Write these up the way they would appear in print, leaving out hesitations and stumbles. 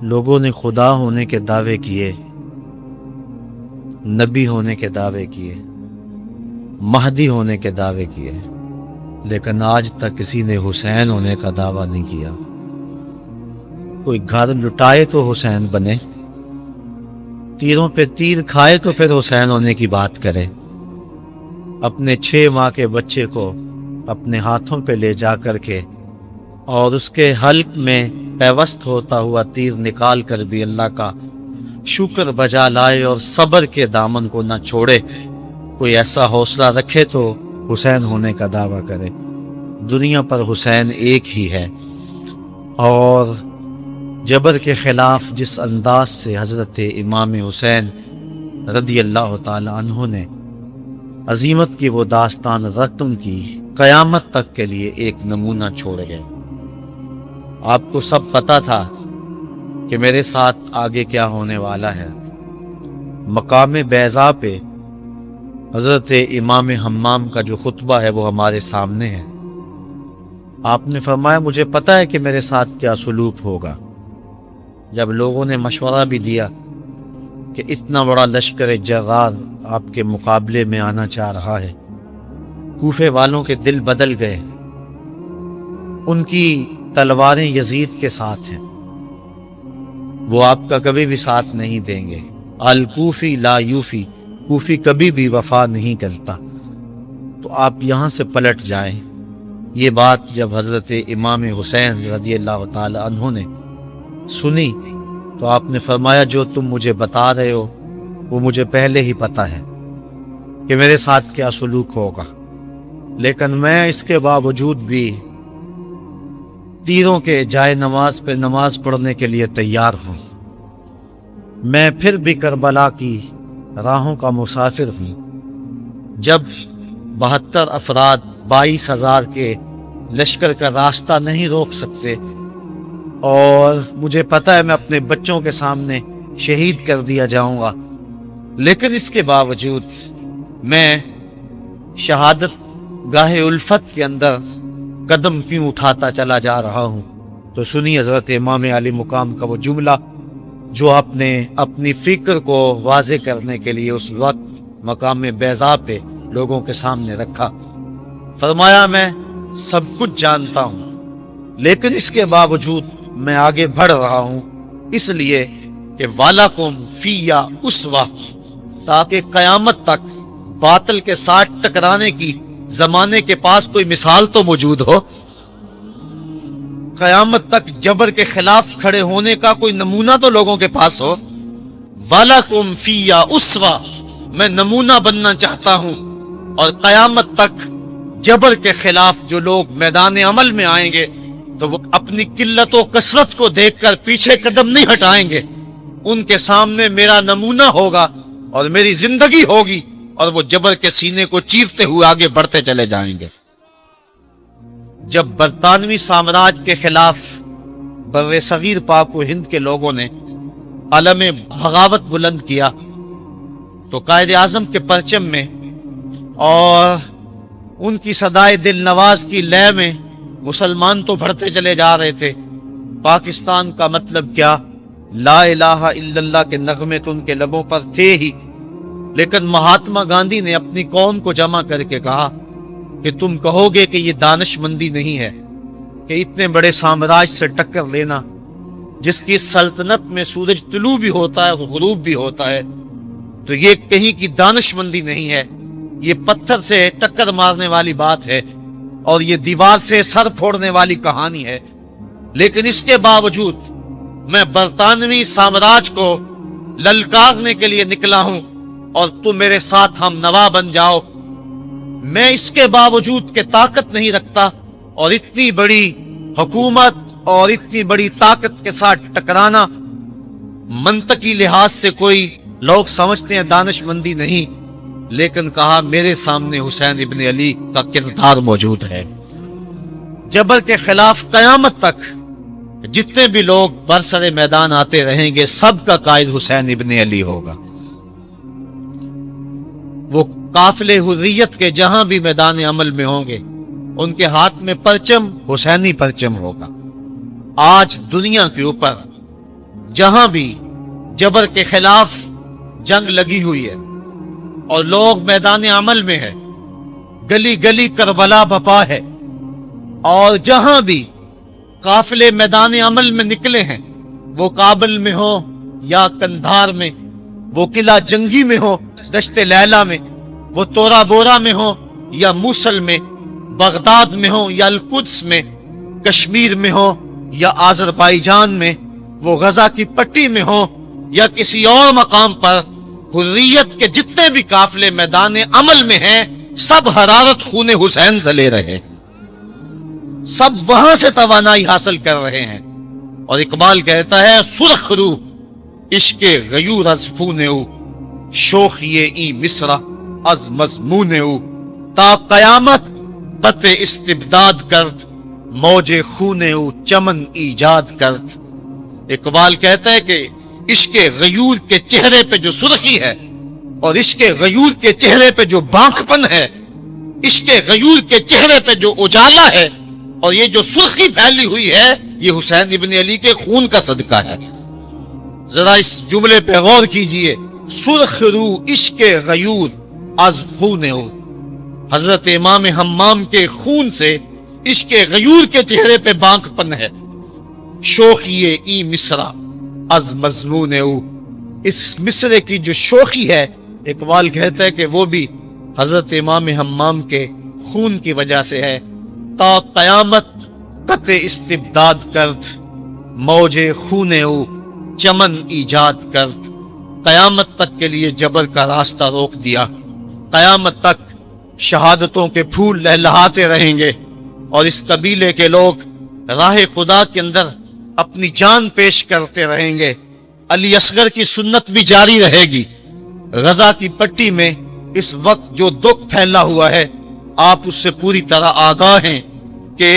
لوگوں نے خدا ہونے کے دعوے کیے، نبی ہونے کے دعوے کیے، مہدی ہونے کے دعوے کیے، لیکن آج تک کسی نے حسین ہونے کا دعویٰ نہیں کیا۔ کوئی گھر لٹائے تو حسین بنے، تیروں پہ تیر کھائے تو پھر حسین ہونے کی بات کرے۔ اپنے 6 ماہ کے بچے کو اپنے ہاتھوں پہ لے جا کر کے اور اس کے حلق میں پیوست ہوتا ہوا تیر نکال کر بھی اللہ کا شکر بجا لائے اور صبر کے دامن کو نہ چھوڑے، کوئی ایسا حوصلہ رکھے تو حسین ہونے کا دعویٰ کرے۔ دنیا پر حسین ایک ہی ہے، اور جبر کے خلاف جس انداز سے حضرت امام حسین رضی اللہ تعالی عنہ نے عظیمت کی وہ داستان رقم کی، قیامت تک کے لیے ایک نمونہ چھوڑ گئے۔ آپ کو سب پتا تھا کہ میرے ساتھ آگے کیا ہونے والا ہے۔ مقام بیضا پہ حضرت امام حمام کا جو خطبہ ہے وہ ہمارے سامنے ہے۔ آپ نے فرمایا مجھے پتا ہے کہ میرے ساتھ کیا سلوک ہوگا۔ جب لوگوں نے مشورہ بھی دیا کہ اتنا بڑا لشکر جغار آپ کے مقابلے میں آنا چاہ رہا ہے، کوفے والوں کے دل بدل گئے، ان کی تلواریں یزید کے ساتھ ہیں، وہ آپ کا کبھی بھی ساتھ نہیں دیں گے۔ الکوفی لا یوفی، کوفی کبھی بھی وفا نہیں کرتا، تو آپ یہاں سے پلٹ جائیں۔ یہ بات جب حضرت امام حسین رضی اللہ تعالی عنہ نے سنی تو آپ نے فرمایا جو تم مجھے بتا رہے ہو وہ مجھے پہلے ہی پتا ہے کہ میرے ساتھ کیا سلوک ہوگا، لیکن میں اس کے باوجود بھی تیروں کے جائے نماز پہ نماز پڑھنے کے لیے تیار ہوں۔ میں پھر بھی کربلا کی راہوں کا مسافر ہوں۔ جب 72 افراد 22,000 کے لشکر کا راستہ نہیں روک سکتے، اور مجھے پتا ہے میں اپنے بچوں کے سامنے شہید کر دیا جاؤں گا، لیکن اس کے باوجود میں شہادت گاہ الفت کے اندر قدم کیوں اٹھاتا چلا جا رہا ہوں؟ تو سنی حضرت امام علی مقام کا وہ جملہ جو آپ نے اپنی فکر کو واضح کرنے کے لیے اس وقت مقام بیضا پہ لوگوں کے سامنے رکھا۔ فرمایا میں سب کچھ جانتا ہوں، لیکن اس کے باوجود میں آگے بڑھ رہا ہوں، اس لیے کہ وَلَكُمْ فِيَّ أُسْوَةٌ، تاکہ قیامت تک باطل کے ساتھ ٹکرانے کی زمانے کے پاس کوئی مثال تو موجود ہو، قیامت تک جبر کے خلاف کھڑے ہونے کا کوئی نمونہ تو لوگوں کے پاس ہو۔ وَلَكُمْ فِيَّ أُسْوَةٌ، میں نمونہ بننا چاہتا ہوں، اور قیامت تک جبر کے خلاف جو لوگ میدان عمل میں آئیں گے تو وہ اپنی قلت و کثرت کو دیکھ کر پیچھے قدم نہیں ہٹائیں گے، ان کے سامنے میرا نمونہ ہوگا اور میری زندگی ہوگی، اور وہ جبر کے سینے کو چیرتے ہوئے آگے بڑھتے چلے جائیں گے۔ جب برطانوی سامراج کے خلاف بر صغیر پاک و ہند کے لوگوں نے علم بغاوت بلند کیا تو قائد اعظم کے پرچم میں اور ان کی صدائے دل نواز کی لے میں مسلمان تو بڑھتے چلے جا رہے تھے۔ پاکستان کا مطلب کیا؟ لا الہ الا اللہ کے نغمے تو ان کے لبوں پر تھے ہی، لیکن مہاتما گاندھی نے اپنی قوم کو جمع کر کے کہا کہ تم کہو گے کہ یہ دانش مندی نہیں ہے کہ اتنے بڑے سامراج سے ٹکر لینا، جس کی سلطنت میں سورج طلوع بھی ہوتا ہے اور غروب بھی ہوتا ہے، تو یہ کہیں کی دانش مندی نہیں ہے، یہ پتھر سے ٹکر مارنے والی بات ہے اور یہ دیوار سے سر پھوڑنے والی کہانی ہے۔ لیکن اس کے باوجود میں برطانوی سامراج کو للکارنے کے لیے نکلا ہوں اور تم میرے ساتھ ہم نوا بن جاؤ۔ میں اس کے باوجود کہ طاقت نہیں رکھتا اور اتنی بڑی حکومت اور اتنی بڑی طاقت کے ساتھ ٹکرانا منطقی لحاظ سے کوئی لوگ سمجھتے ہیں دانش مندی نہیں، لیکن کہا میرے سامنے حسین ابن علی کا کردار موجود ہے۔ جبر کے خلاف قیامت تک جتنے بھی لوگ برسر میدان آتے رہیں گے، سب کا قائد حسین ابن علی ہوگا۔ وہ قافلے حریت کے جہاں بھی میدان عمل میں ہوں گے، ان کے ہاتھ میں پرچم حسینی پرچم ہوگا۔ آج دنیا کے اوپر جہاں بھی جبر کے خلاف جنگ لگی ہوئی ہے اور لوگ میدان عمل میں ہے، گلی گلی کربلا بپا ہے، اور جہاں بھی قافلے میدان عمل میں نکلے ہیں، وہ کابل میں ہو یا کندھار میں، وہ قلعہ جنگی میں ہو دشت لیلہ میں، وہ تورا بورا میں ہو یا موصل میں، بغداد میں ہو یا القدس میں، کشمیر میں ہو یا آذربائیجان میں، وہ غزہ کی پٹی میں ہو یا کسی اور مقام پر، حریت کے جتنے بھی قافلے میدان عمل میں ہیں سب حرارت خون حسین سے لے رہے ہیں، سب وہاں سے توانائی حاصل کر رہے ہیں۔ اور اقبال کہتا ہے سرخ روح عشق غیور از خون او، شوخی ای مصرع از مضمون او، تا قیامت قطع استبداد کرد، موج خون او چمن ایجاد کرد۔ اقبال کہتا ہے کہ عشق غیور کے چہرے پہ جو سرخی ہے اور عشق غیور کے چہرے پہ جو بانکپن ہے، عشق غیور کے چہرے پہ جو اجالا ہے اور یہ جو سرخی پھیلی ہوئی ہے، یہ حسین ابن علی کے خون کا صدقہ ہے۔ ذرا اس جملے پہ غور کیجئے، سرخ روح عشق غیور از خون او، حضرت امام حمام کے خون سے عشق غیور کے چہرے پہ بانکپن ہے۔ شوخی ای مصرع از مضمون او، اس مصرے کی جو شوخی ہے اقبال کہتا ہے کہ وہ بھی حضرت امام حمام کے خون کی وجہ سے ہے۔ تا قیامت قطع استبداد کرد، موج خون او چمن ایجاد کرد، قیامت تک کے لیے جبر کا راستہ روک دیا، قیامت تک شہادتوں کے پھول لہلہاتے رہیں گے اور اس قبیلے کے لوگ راہ خدا کے اندر اپنی جان پیش کرتے رہیں گے۔ علی اصغر کی سنت بھی جاری رہے گی۔ غزہ کی پٹی میں اس وقت جو دکھ پھیلا ہوا ہے آپ اس سے پوری طرح آگاہ ہیں کہ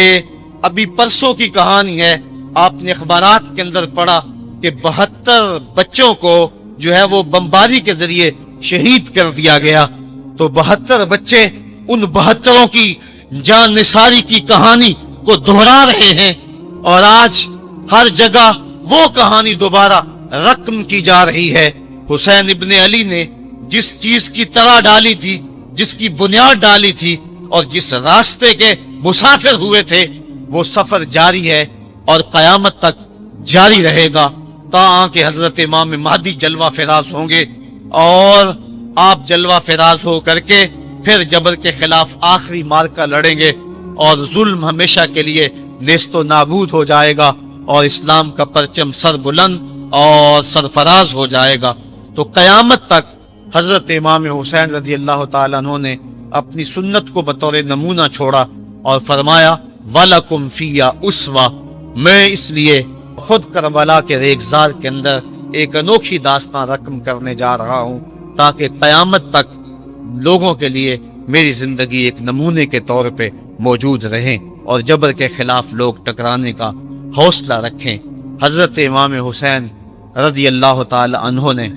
ابھی پرسوں کی کہانی ہے، آپ نے اخبارات کے اندر پڑھا کہ 72 بچوں کو جو ہے وہ بمباری کے ذریعے شہید کر دیا گیا۔ تو 72 بچے ان 72 کی جان نثاری کی کہانی کو دہرا رہے ہیں، اور آج ہر جگہ وہ کہانی دوبارہ رقم کی جا رہی ہے۔ حسین ابن علی نے جس چیز کی طرح ڈالی تھی، جس کی بنیاد ڈالی تھی اور جس راستے کے مسافر ہوئے تھے، وہ سفر جاری ہے اور قیامت تک جاری رہے گا، تاں کہ حضرت امام مہدی جلوہ فراز ہوں گے اور آپ جلوہ فراز ہو کر کے پھر جبر کے خلاف آخری مارکہ لڑیں گے اور ظلم ہمیشہ کے لیے نیست و نابود ہو جائے گا اور اسلام کا پرچم سر بلند اور سرفراز ہو جائے گا۔ تو قیامت تک حضرت امام حسین رضی اللہ تعالیٰ عنہ نے اپنی سنت کو بطور نمونہ چھوڑا اور فرمایا وَلَكُمْ فِيَّ أُسْوَةٌ، میں اس لیے خود کربلا کے ریگزار کے اندر ایک انوکھی داستان رقم کرنے جا رہا ہوں تاکہ قیامت تک لوگوں کے لیے میری زندگی ایک نمونے کے طور پہ موجود رہیں اور جبر کے خلاف لوگ ٹکرانے کا حوصلہ رکھیں۔ حضرت امام حسین رضی اللہ تعالی عنہ نے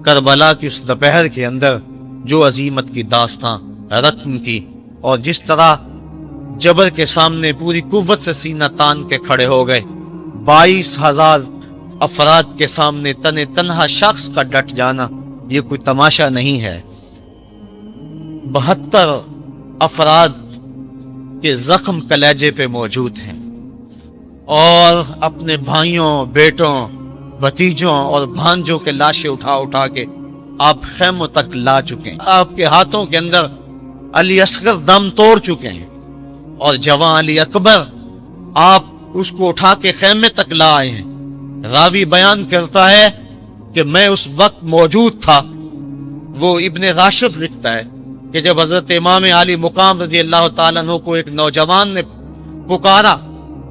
کربلا کی اس دوپہر کے اندر جو عظیمت کی داستان رقم کی اور جس طرح جبر کے سامنے پوری قوت سے سینہ تان کے کھڑے ہو گئے، 22,000 افراد کے سامنے تنہا شخص کا ڈٹ جانا یہ کوئی تماشا نہیں ہے۔ 72 افراد کے زخم کلیجے پہ موجود ہیں اور اپنے بھائیوں، بیٹوں، بھتیجوں اور بھانجوں کے لاشیں اٹھا کے آپ خیموں تک لا چکے ہیں۔ آپ کے ہاتھوں کے اندر علی اصغر دم توڑ چکے ہیں اور جوان علی اکبر آپ اس کو اٹھا کے خیمے تک لا آئے ہیں۔ راوی بیان کرتا ہے کہ میں اس وقت موجود تھا۔ وہ ابن راشد لکھتا ہے کہ جب حضرت امام علی مقام رضی اللہ تعالیٰ عنہ کو ایک نوجوان نے پکارا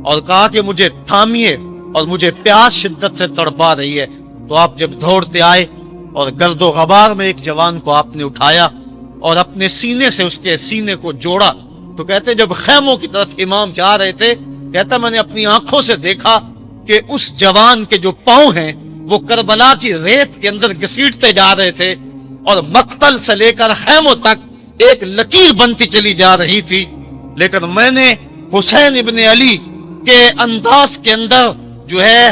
اور کہا کہ مجھے تھامیے اور مجھے پیاس شدت سے تڑپا رہی ہے، تو آپ جب دوڑتے آئے اور گرد و غبار میں ایک جوان کو آپ نے اٹھایا اور اپنے سینے سے اس کے سینے کو جوڑا، تو کہتے جب خیموں کی طرف امام جا رہے تھے، کہتا میں نے اپنی آنکھوں سے دیکھا کہ اس جوان کے جو پاؤں ہیں وہ کربلا کی ریت کے اندر گھسیٹتے جا رہے تھے اور مقتل سے لے کر خیموں تک ایک لکیر بنتی چلی جا رہی تھی، لیکن میں نے حسین ابن علی کے انداز کے اندر جو ہے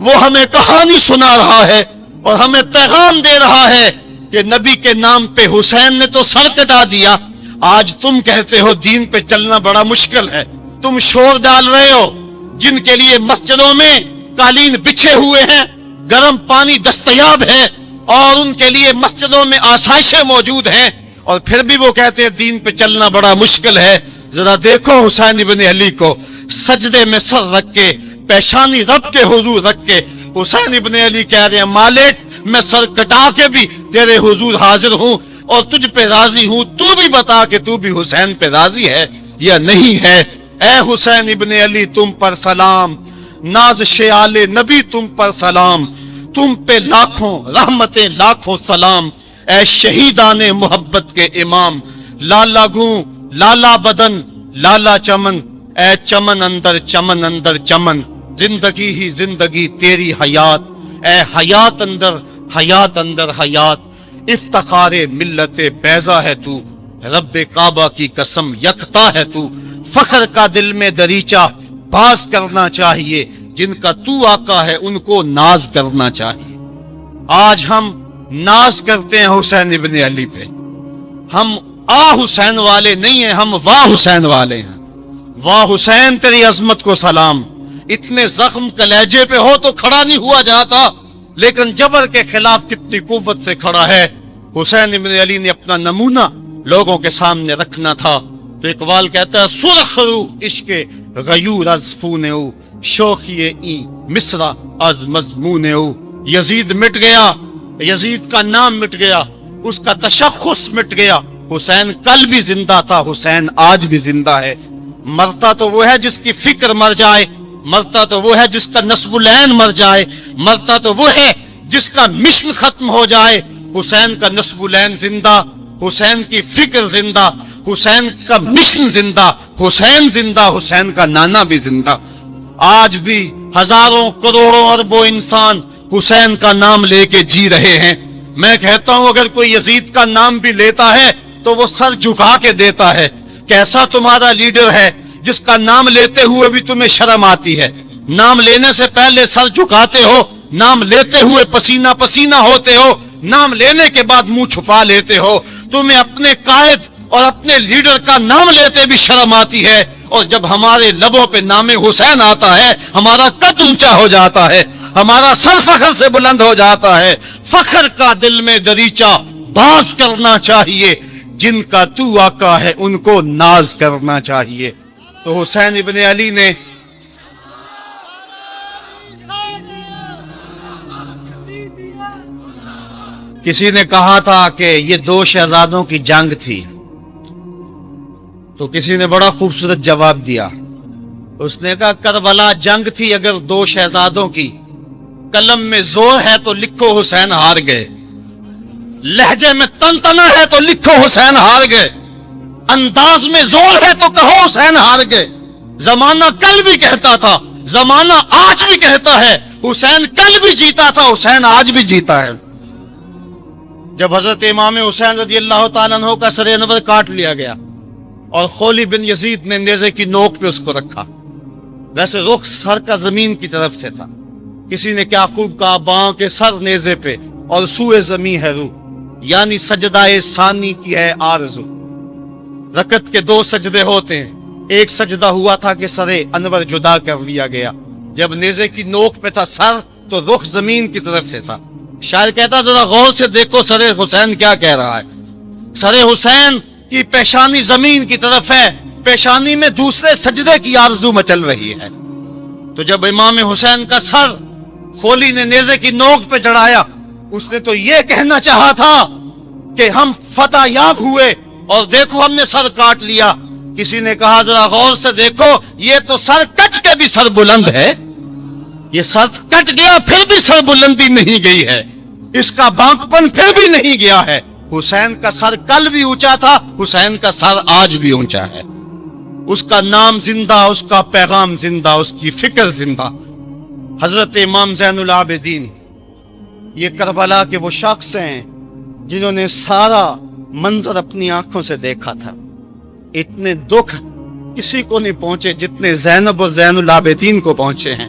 وہ ہمیں کہانی سنا رہا ہے اور ہمیں پیغام دے رہا ہے کہ نبی کے نام پہ حسین نے تو سر کٹا دیا، آج تم کہتے ہو دین پہ چلنا بڑا مشکل ہے۔ تم شور ڈال رہے ہو، جن کے لیے مسجدوں میں قالین بچھے ہوئے ہیں، گرم پانی دستیاب ہے، اور ان کے لیے مسجدوں میں آسائشیں موجود ہیں، اور پھر بھی وہ کہتے ہیں دین پہ چلنا بڑا مشکل ہے۔ ذرا دیکھو حسین ابن علی کو، سجدے میں سر رکھ کے، پیشانی رب کے حضور رکھ کے حسین ابن علی کہہ رہے ہیں مالک میں سر کٹا کے بھی تیرے حضور حاضر ہوں اور تجھ پہ راضی ہوں، تو بھی بتا کہ تو بھی حسین پہ راضی ہے یا نہیں ہے۔ اے حسین ابن علی تم پر سلام، ناز شیال نبی تم پر سلام، تم پہ لاکھوں رحمتیں لاکھوں سلام، اے شہیدان محبت کے امام، لالا گوں لالا بدن لالا چمن، اے چمن اندر چمن، زندگی ہی زندگی تیری حیات، اے حیات اندر حیات، افتخار ملت بیضا ہے تو، رب کعبہ کی قسم یکتا ہے تو، فخر کا دل میں دریچہ باز کرنا چاہیے، جن کا تو آقا ہے ان کو ناز کرنا چاہیے۔ آج ہم ناز کرتے ہیں حسین ابن علی پہ، ہم حسین والے نہیں ہیں، ہم واہ حسین والے ہیں۔ واہ حسین تیری عظمت کو سلام، اتنے زخم کلیجے پہ ہو تو کھڑا نہیں ہوا جاتا، لیکن جبر کے خلاف کتنی قوت سے کھڑا ہے۔ حسین ابن علی نے اپنا نمونہ لوگوں کے سامنے رکھنا تھا، تو اقبال کہتا ہے سرخ رو عشق غیور از خون او، شوخی این مصرع از مضمون او۔ یزید مٹ گیا، یزید کا نام مٹ گیا، اس کا تشخص مٹ گیا، حسین کل بھی زندہ تھا، حسین آج بھی زندہ ہے۔ مرتا تو وہ ہے جس کی فکر مر جائے، مرتا تو وہ ہے جس کا نصب العین مر جائے، مرتا تو وہ ہے جس کا مشن ختم ہو جائے۔ حسین کا نصب العین زندہ، حسین کی فکر زندہ، حسین کا مشن زندہ، حسین زندہ، حسین کا نانا بھی زندہ۔ آج بھی ہزاروں کروڑوں اربوں انسان حسین کا نام لے کے جی رہے ہیں۔ میں کہتا ہوں اگر کوئی یزید کا نام بھی لیتا ہے تو وہ سر جھکا کے دیتا ہے۔ کیسا تمہارا لیڈر ہے جس کا نام لیتے ہوئے بھی تمہیں شرم آتی ہے؟ نام لینے سے پہلے سر جھکاتے ہو، نام لیتے ہوئے پسینہ پسینہ ہوتے ہو، نام لینے کے بعد منہ چھپا لیتے ہو۔ تمہیں اپنے قائد اور اپنے لیڈر کا نام لیتے بھی شرم آتی ہے، اور جب ہمارے لبوں پہ نام حسین آتا ہے ہمارا قد اونچا ہو جاتا ہے، ہمارا سر فخر سے بلند ہو جاتا ہے۔ فخر کا دل میں دریچہ باز کرنا چاہیے، جن کا تو آقا ہے ان کو ناز کرنا چاہیے۔ تو حسین ابن علی نے کسی نے کہا تھا کہ یہ دو شہزادوں کی جنگ تھی، تو کسی نے بڑا خوبصورت جواب دیا، اس نے کہا کربلا جنگ تھی اگر دو شہزادوں کی، قلم میں زور ہے تو لکھو حسین ہار گئے، لہجے میں تنتنا ہے تو لکھو حسین ہار گئے، انداز میں زور ہے تو کہو حسین ہار گئے۔ زمانہ کل بھی کہتا تھا، زمانہ آج بھی کہتا ہے، حسین کل بھی جیتا تھا، حسین آج بھی جیتا ہے۔ جب حضرت امام حسین رضی اللہ تعالیٰ عنہ کا سر انور کاٹ لیا گیا اور خولی بن یزید نے نیزے کی نوک پہ اس کو رکھا، ویسے رخ سر کا زمین کی طرف سے تھا، کسی نے کیا خوب کہا باں کے سر نیزے پہ اور سوئے زمین ہے روح، یعنی سجدہ ثانی کی ہے آرزو۔ رکعت کے دو سجدے ہوتے ہیں، ایک سجدہ ہوا تھا کہ سر انور جدا کر لیا گیا، جب نیزے کی نوک پہ تھا سر تو رخ زمین کی طرف سے تھا۔ شاعر کہتا ذرا غور سے دیکھو سر حسین کیا کہہ رہا ہے، سر حسین کی پیشانی زمین کی طرف ہے، پیشانی میں دوسرے سجدے کی آرزو مچل رہی ہے۔ تو جب امام حسین کا سر خولی نے نیزے کی نوک پہ چڑھایا، اس نے تو یہ کہنا چاہا تھا کہ ہم فتح یاب ہوئے اور دیکھو ہم نے سر کاٹ لیا۔ کسی نے کہا ذرا غور سے دیکھو یہ تو سر کٹ کے بھی سر بلند ہے، یہ سر کٹ گیا پھر بھی سر بلندی نہیں گئی ہے، اس کا بانکپن پھر بھی نہیں گیا ہے۔ حسین کا سر کل بھی اونچا تھا، حسین کا سر آج بھی اونچا ہے، اس کا نام زندہ، اس کا پیغام زندہ، اس کی فکر زندہ۔ حضرت امام زین العابدین یہ کربلا کے وہ شخص ہیں جنہوں نے سارا منظر اپنی آنکھوں سے دیکھا تھا۔ اتنے دکھ کسی کو نہیں پہنچے جتنے زینب اور زین العابدین کو پہنچے ہیں۔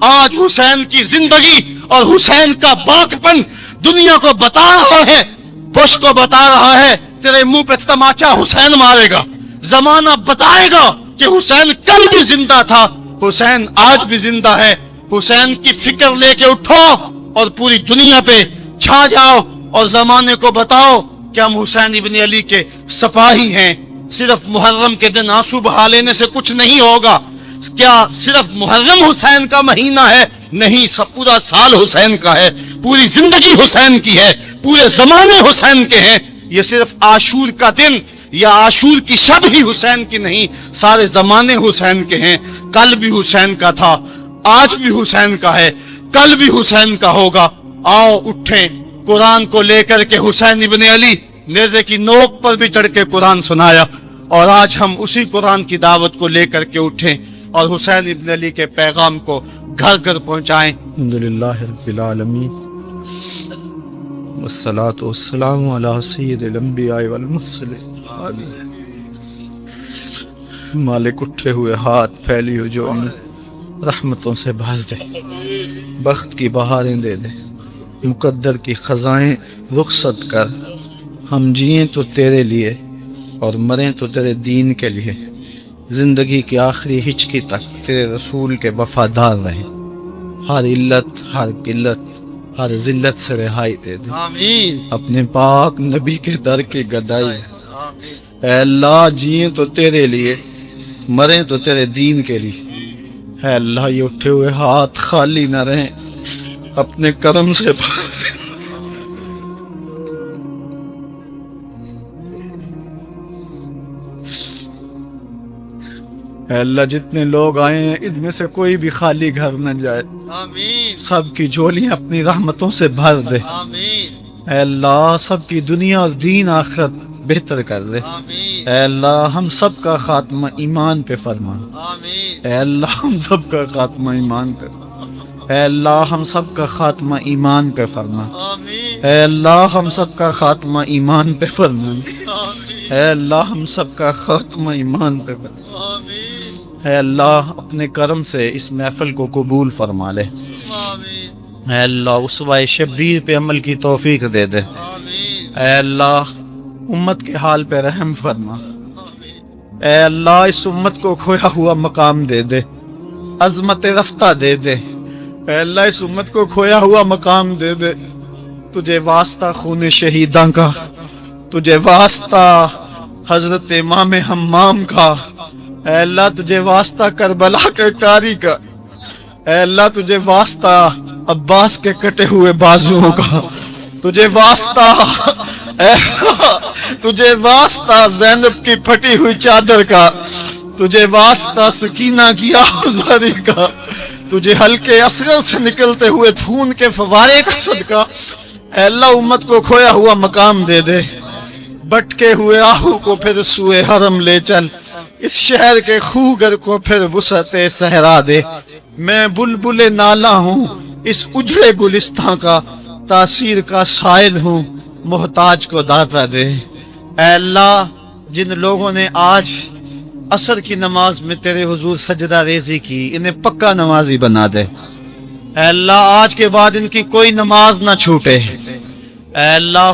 آج حسین کی زندگی اور حسین کا باقپن دنیا کو بتا رہا ہے، بش کو بتا رہا ہے تیرے منہ پہ تماچا حسین مارے گا، زمانہ بتائے گا کہ حسین کل بھی زندہ تھا، حسین آج بھی زندہ ہے۔ حسین کی فکر لے کے اٹھو اور پوری دنیا پہ چھا جاؤ اور زمانے کو بتاؤ کہ ہم حسین ابن علی کے سپاہی ہیں۔ صرف محرم کے دن آنسو بہا لینے سے کچھ نہیں ہوگا۔ کیا صرف محرم حسین کا مہینہ ہے؟ نہیں، سب پورا سال حسین کا ہے، پوری زندگی حسین کی ہے، پورے زمانے حسین کے ہیں۔ یہ صرف عاشور کا دن یا عاشور کی شب ہی حسین کی نہیں، سارے زمانے حسین کے ہیں۔ کل بھی حسین کا تھا، آج بھی حسین کا ہے، کل بھی حسین کا ہوگا۔ آؤ اٹھیں، قرآن کو لے کر کے حسین ابن علی نیزے کی نوک پر بھی چڑھ کے قرآن سنایا، اور آج ہم اسی قرآن کی دعوت کو لے کر کے اٹھیں اور حسین ابن علی کے پیغام کو گھر گھر پہنچائیں۔ الحمدللہ رب العالمین والصلاة والسلام علی سید الانبیاء والمرسلین۔ مالک اٹھے ہوئے ہاتھ پھیلی ہو جو ہمیں رحمتوں سے بھر دے، بخت کی بہاریں دے دے، مقدر کی خزائیں رخصت کر۔ ہم جئیں تو تیرے لیے اور مریں تو تیرے دین کے لیے، زندگی کی آخری ہچکی تک تیرے رسول کے وفادار رہیں، ہر علت، ہر قلت، ہر ذلت سے رہائی دے دے، آمین اپنے پاک نبی کے در کی گدائی۔ اے اللہ جئیں تو تیرے لیے، مریں تو تیرے دین کے لیے۔ اے اللہ یہ اٹھے ہوئے ہاتھ خالی نہ رہیں، اپنے کرم سے بھر دے۔ اے اللہ جتنے لوگ آئے ہیں ان میں سے کوئی بھی خالی گھر نہ جائے، آمین سب کی جھولیاں اپنی رحمتوں سے بھر دے۔ آمین اے اللہ سب کی دنیا اور دین آخرت بہتر کر دے۔ آمین اے اللہ ہم سب کا خاتمہ ایمان پہ فرما۔ آمین اے اللہ ہم سب کا خاتمہ ایمان پہ، اے اللہ ہم سب کا خاتمہ ایمان پہ فرما۔ آمین اے اللہ ہم سب کا خاتمہ ایمان پہ فرما۔ آمین اے اللہ ہم سب کا خاتمہ ایمان پہ فرما۔ آمین اے اللہ اپنے کرم سے اس محفل کو قبول فرما لے۔ آمین اے اللہ اسوہ شبیر پہ عمل کی توفیق دے دے۔ آمین اے اللہ امت کے حال پہ رحم فرما۔ اے اللہ اس امت کو کھویا ہوا مقام دے دے، عظمت رفتہ دے دے۔ اے اللہ اس امت کو کھویا ہوا مقام دے دے۔ تجھے واسطہ خون شہیداں کا، تجھے واسطہ حضرت امام حمام کا، اے اللہ تجھے واسطہ کربلا کے قاری کا، اے اللہ تجھے واسطہ عباس کے کٹے ہوئے بازوؤں کا، تجھے واسطہ اے تجھے واسطہ زینب کی پھٹی ہوئی چادر کا، تجھے واسطہ سکینہ کی آہوزاری کا، تجھے ہلکے اصغر سے نکلتے ہوئے خون کے فوارے کا صدقہ۔ اے اللہ امت کو کھویا ہوا مقام دے دے، بٹکے ہوئے آہو کو پھر سوئے حرم لے چل، اس شہر کے خوگر کو پھر وسعت صحرا دے۔ میں بلبل نالا ہوں اس اجڑے گلستان کا، تاثیر کا سائل ہوں محتاج کو داتا دے۔ اے اللہ جن لوگوں نے آج عصر کی نماز میں تیرے حضور سجدہ ریزی کی، انہیں پکا نمازی بنا دے۔ اے اللہ آج کے بعد ان کی کوئی نماز نہ چھوٹے۔ اے اللہ